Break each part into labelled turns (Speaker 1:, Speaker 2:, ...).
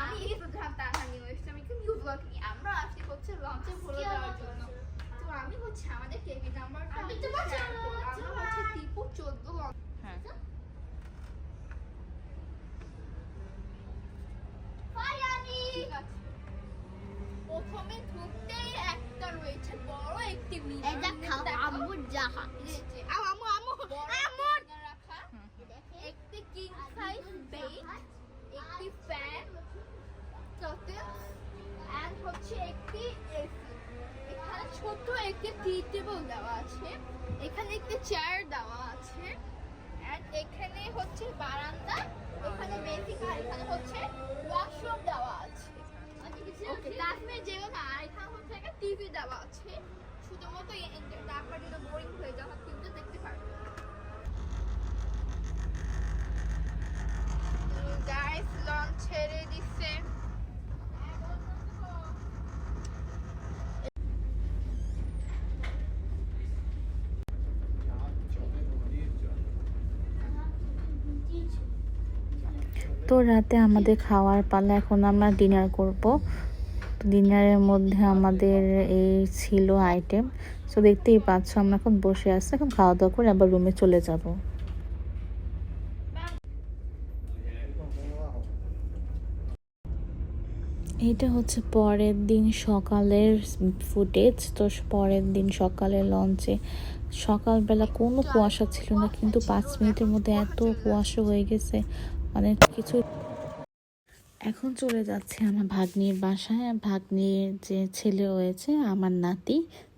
Speaker 1: আমি এই programme তানহানি West আমি নিউ ব্লগ নিয়ে আমরা আজকে হচ্ছে লঞ্চে ভুলে যাওয়ার জন্য। তো আমি হচ্ছে আমাদের কেবি নাম্বারটা আমি তো আমরা হচ্ছে টিপু 14 লঞ্চ। হ্যাঁ ফায়ানি প্রথমে ঢুকতেই একটা রয়েছে বড় একটি মিনার। এটা খাও আম্মুর জাহাজ। আম্মু আম্মু আম্মু রাখা একটি কিং সাইজ বেড, একটি ফ্যান, কার্টেন্স এন্ড হচ্ছে একটি এসি। এখানে ছোট একটি টি টেবিল দেওয়া আছে, এখানে একটি চেয়ার দেওয়া আছে এন্ড এখানে হচ্ছে বারান্দা, এখানে বেসিক আর এখানে হচ্ছে ওয়াশরুম দেওয়া আছে। ওকে তারপরে যেও না এখানে হচ্ছে একটা টিভি দেওয়া আছে, শুধুমাত্র তারপরে যদি বোরিং হয়ে যাও কিন্তু দেখতে পারবে। গাইস লঞ্চ ছেড়ে দিচ্ছে।
Speaker 2: তো রাতে আমাদের খাওয়ার পালা, এখন আমরা ডিনার করব। ডিনারের মধ্যে আমাদের এই ছিল আইটেম। তো দেখতেই পাচ্ছ আমরা এখন বসে আছি, এখন খাওয়া দাওয়া করে আবার রুমে চলে যাব। এটা হচ্ছে পরের দিন সকালের ফুটেজ। তো পরের দিন সকালের লঞ্চে সকালবেলা কোনো কুয়াশা ছিল না, কিন্তু 5 মিনিটের মধ্যে এত কুয়াশা হয়ে গেছে অনেক কিছু। এখন চলে যাচ্ছে আমার ভাগ্নির বাসায়। ভাগ্নির যে ছেলে হয়েছে আমার নাতি,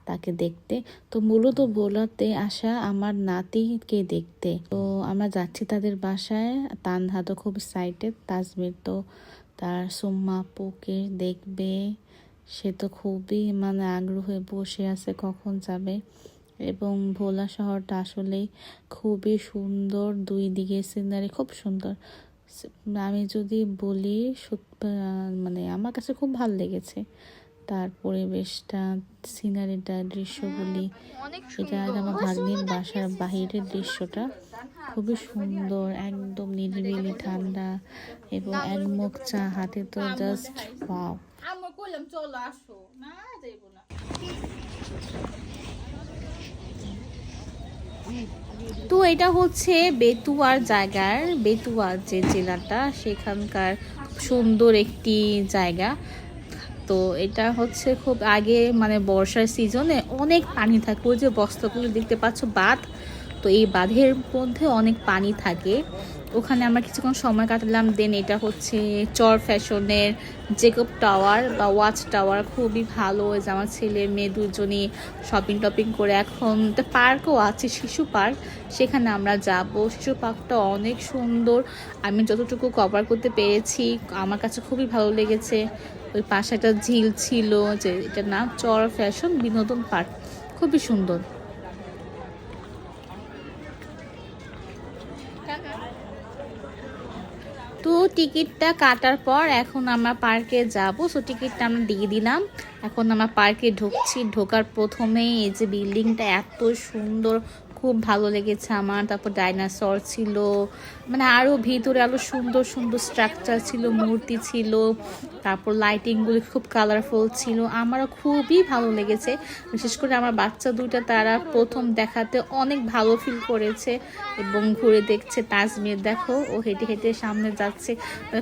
Speaker 2: তাকে দেখতে। তো মূলত বোলাতে আসা আমার নাতিকে দেখতে। তো আমরা যাচ্ছি তাদের বাসায়। তানহা তো খুব এক্সাইটেড, তাজমির তো তার সুম্মা আপুকে দেখবে, সে তো খুবই আগ্রহ হয়ে বসে আছে কখন যাবে। এবং ভোলা শহরটা আসলেই খুবই সুন্দর, দুই দিকে সিনারি খুব সুন্দর। আমি যদি বলি আমার কাছে খুব ভালো লেগেছে তার পরিবেশটা, সিনারিটা, দৃশ্যগুলি। এটা আমার ভাগ্নির বাসার বাহিরের দৃশ্যটা খুবই সুন্দর, একদম নিরিবিলি ঠান্ডা এবং এক মুখ চা হাতে, তো জাস্ট ওয়াও।
Speaker 1: আমরা কইলাম চলো আসো, না যাইব না।
Speaker 2: তো এটা হচ্ছে বেতুয়ার জায়গার, বেতুয়া যে জেলাটা সেখানকার সুন্দর একটি জায়গা। তো এটা হচ্ছে খুব আগে বর্ষার সিজনে অনেক পানি থাকে, ওই যে বস্তাগুলো দেখতে পাচ্ছ বাঁধ, তো এই বাঁধের মধ্যে অনেক পানি থাকে। ওখানে আমরা কিছুক্ষণ সময় কাটালাম। দেন এটা হচ্ছে চর ফ্যাশনের জেকব টাওয়ার বা ওয়াচ টাওয়ার, খুবই ভালো। ওই যে আমার ছেলে মেয়ে দুজনই শপিং টপিং করে এখন তো পার্কও আছে, শিশু পার্ক, সেখানে আমরা যাব। শিশু পার্কটা অনেক সুন্দর, আমি যতটুকু কভার করতে পেরেছি আমার কাছে খুবই ভালো লেগেছে। ওই পাশে একটা ঝিল ছিল, যে এটার নাম চর ফ্যাশন বিনোদন পার্ক, খুবই সুন্দর। তো টিকিটটা কাটার পর এখন আমরা পার্কে যাব। সো টিকিটটা আমরা দিয়ে দিলাম, এখন আমরা পার্কে ঢুকছি। ঢোকার প্রথমেই এই যে বিল্ডিংটা এত সুন্দর, খুব ভালো লেগেছে আমার। তারপর ডাইনোসর ছিল, আরও ভিতরে আরও সুন্দর সুন্দর স্ট্রাকচার ছিল, মূর্তি ছিল। তারপর লাইটিংগুলি খুব কালারফুল ছিল, আমারও খুবই ভালো লেগেছে। বিশেষ করে আমার বাচ্চা দুইটা, তারা প্রথম দেখাতে অনেক ভালো ফিল করেছে এবং ঘুরে দেখছে। তাজমির দেখো, ও হেঁটে হেঁটে সামনে যাচ্ছে,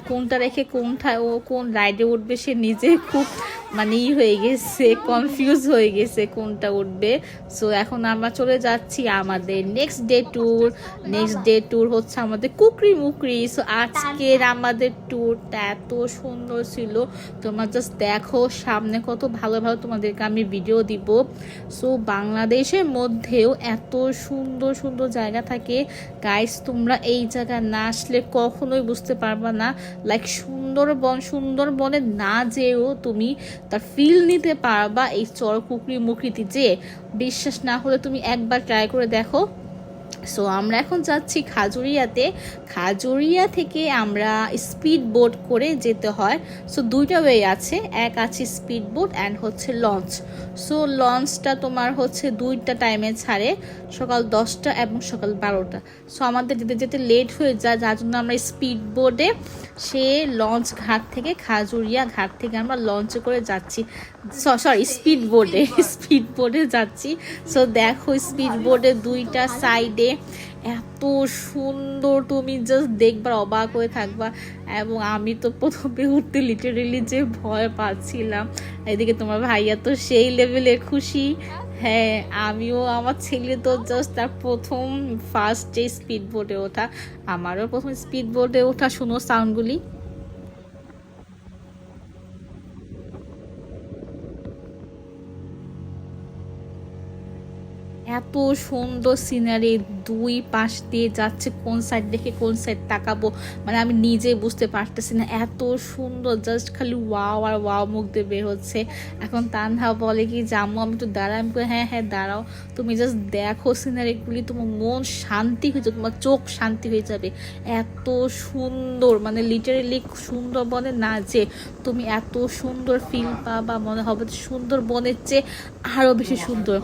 Speaker 2: কোনটা রেখে কোনটায় ও কোন রাইডে উঠবে সে নিজে খুব হয়ে গেছে, কনফিউজ হয়ে গেছে কোনটা উঠবে। সো এখন আমরা চলে যাচ্ছি আমাদের নেক্সট ডে ট্যুর হচ্ছে আমাদের কুকরি মুকরি। সো আজকের আমাদের ট্যুরটা এত সুন্দর ছিল, তোমরা জাস্ট দেখো সামনে কত ভালো ভালো তোমাদেরকে আমি ভিডিও দিব। সো বাংলাদেশের মধ্যেও এত সুন্দর সুন্দর জায়গা থাকে গাইস, তোমরা এই জায়গা না আসলে কখনোই বুঝতে পারবা না। লাইক সুন্দরবনে না যেও তুমি তার ফিল নিতে পারবা এই চর কুকরি মুকরিতে। যে বিশ্বাস না হলে তুমি একবার ট্রাই করে দেখো। সো আমরা এখন যাচ্ছি খাজুরিয়াতে। খাজুরিয়া থেকে আমরা স্পিড বোট করে যেতে হয়। সো দুইটা ওয়ে আছে, এক আছে স্পিড বোট অ্যান্ড হচ্ছে লঞ্চ। সো লঞ্চটা তোমার হচ্ছে দুইটা টাইমে ছাড়ে, সকাল 10টা এবং সকাল 12টা। সো আমাদের যেতে যেতে লেট হয়ে যায়, যার জন্য আমরা স্পিড বোটে সে লঞ্চ ঘাট থেকে খাজুরিয়া ঘাট থেকে আমরা লঞ্চে করে যাচ্ছি, সরি স্পিড বোটে যাচ্ছি। সো দেখো স্পিড বোটে দুইটা সাইডে এত সুন্দর, তুমি জাস্ট দেখবার অবাক হয়ে থাকবা। এবং আমি তো প্রথমে উঠতে লিটারেলি যে ভয় পাচ্ছিলাম, এদিকে তোমার ভাইয়া তো সেই লেভেলে খুশি। হ্যাঁ, আমিও, আমার ছেলে তো জাস্ট তার প্রথম ফার্স্ট যে স্পিড বোটে ওঠা, আমারও প্রথম স্পিড বোটে ওঠা। শোনো সাউন্ডগুলি। এত সুন্দর সিনারি, দুই পাশ দিয়ে যাচ্ছে, কোন সাইড দেখে কোন সাইড তাকাবো মানে আমি নিজে বুঝতে পারতেছি না, এত সুন্দর, জাস্ট খালি ওয়াও আর ওয়াও মুখ দিয়ে বের হচ্ছে। এখন তানহা বলে কি জামু আমি একটু দাঁড়াই, আমি হ্যাঁ হ্যাঁ দাঁড়াও, তুমি জাস্ট দেখো সিনারিগুলি, তোমার মন শান্তি হয়ে যাবে, তোমার চোখ শান্তি হয়ে যাবে। এত সুন্দর, মানে লিটারেলি সুন্দরবনে না যে তুমি এত সুন্দর ফিল পাবা, মনে হবে সুন্দরবনের চেয়ে আরো বেশি সুন্দর।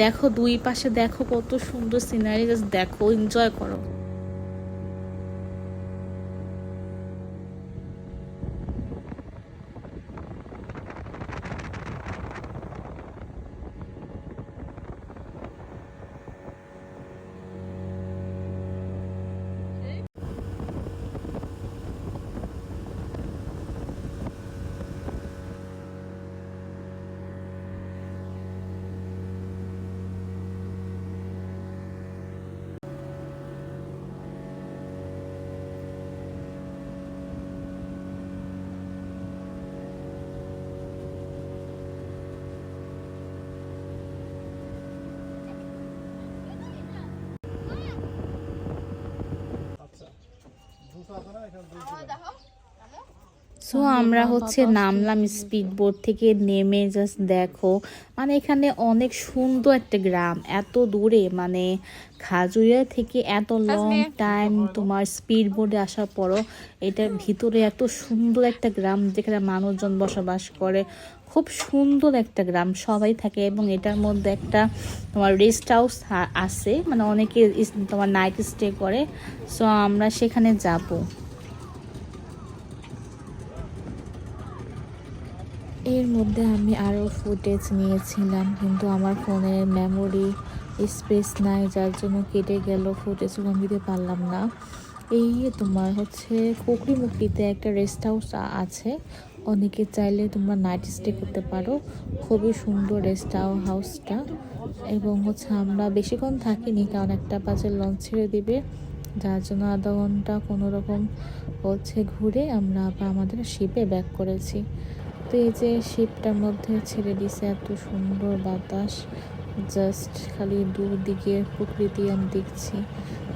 Speaker 2: দেখো দুই পাশে দেখো কত সুন্দর সিনারি, জাস্ট দেখো, এনজয় করো। সো আমরা হচ্ছে নামলাম স্পিড বোট থেকে, নেমে জাস্ট দেখো, মানে এখানে অনেক সুন্দর একটা গ্রাম, এত দূরে, মানে খাজুরিয়া থেকে এত লং টাইম তোমার স্পিড বোটে আসার পরও এটার ভিতরে এত সুন্দর একটা গ্রাম যেখানে মানুষজন বসবাস করে। খুব সুন্দর একটা গ্রাম, সবাই থাকে, এবং এটার মধ্যে একটা তোমার রেস্ট হাউস আছে, মানে অনেকে তোমার নাইট স্টে করে। সো আমরা সেখানে যাব। এর মধ্যে আমি আরও ফুটেজ নিয়েছিলাম, কিন্তু আমার ফোনের মেমোরি স্পেস নাই, যার জন্য কেটে গেল, ফুটেজগুলো আমি দিতে পারলাম না। এই তোমার হচ্ছে কুকরিমুখীতে একটা রেস্ট হাউস আছে, অনেকে চাইলে তোমরা নাইট স্টে করতে পারো, খুবই সুন্দর রেস্ট হাউসটা। এবং হচ্ছে আমরা বেশিক্ষণ থাকিনি, কারণ 1টা বাজে লঞ্চ ছেড়ে দিবে, যার জন্য আধা ঘন্টা কোনো রকম হচ্ছে ঘুরে আমরা আবার আমাদের শিপে ব্যাক করেছি। তো এই যে শিপটার মধ্যে ছেড়ে দিছে, এত সুন্দর বাতাস, জাস্ট খালি দুদিকে প্রকৃতি আমি দেখছি,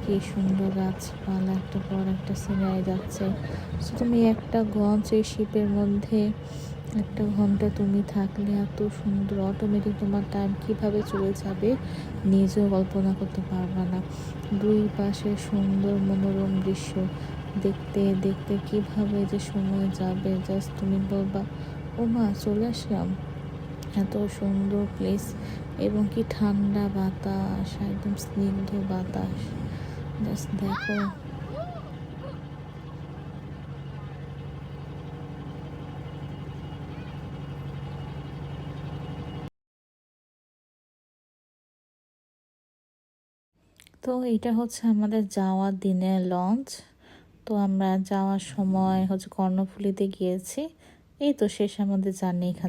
Speaker 2: কি সুন্দর গাছপালা, একটা পর একটা সিনারি যাচ্ছে। সো তুমি একটা গঞ্জ এই শিপের মধ্যে 1 ঘন্টা তুমি থাকলে এত সুন্দর, অটোমেটিক তোমার টাইম কিভাবে চলে যাবে নিজেও কল্পনা করতে পারবা না। দুই পাশে সুন্দর মনোরম দৃশ্য দেখতে দেখতে কিভাবে যে সময় যাবে, জাস্ট তুমি বলবা ও মা চলে আসলাম। এত সুন্দর প্লেস, এবং কি ঠান্ডা বাতাস, একদম স্নিগ্ধ বাতাস, জাস্ট দেখো। তো এটা হচ্ছে আমাদের যাওয়ার দিনের লঞ্চ। তো আমরা যাওয়ার সময় হচ্ছে কর্ণফুলীতে গিয়েছি। এই তো শেষ আমাদের জার্নি এখানে।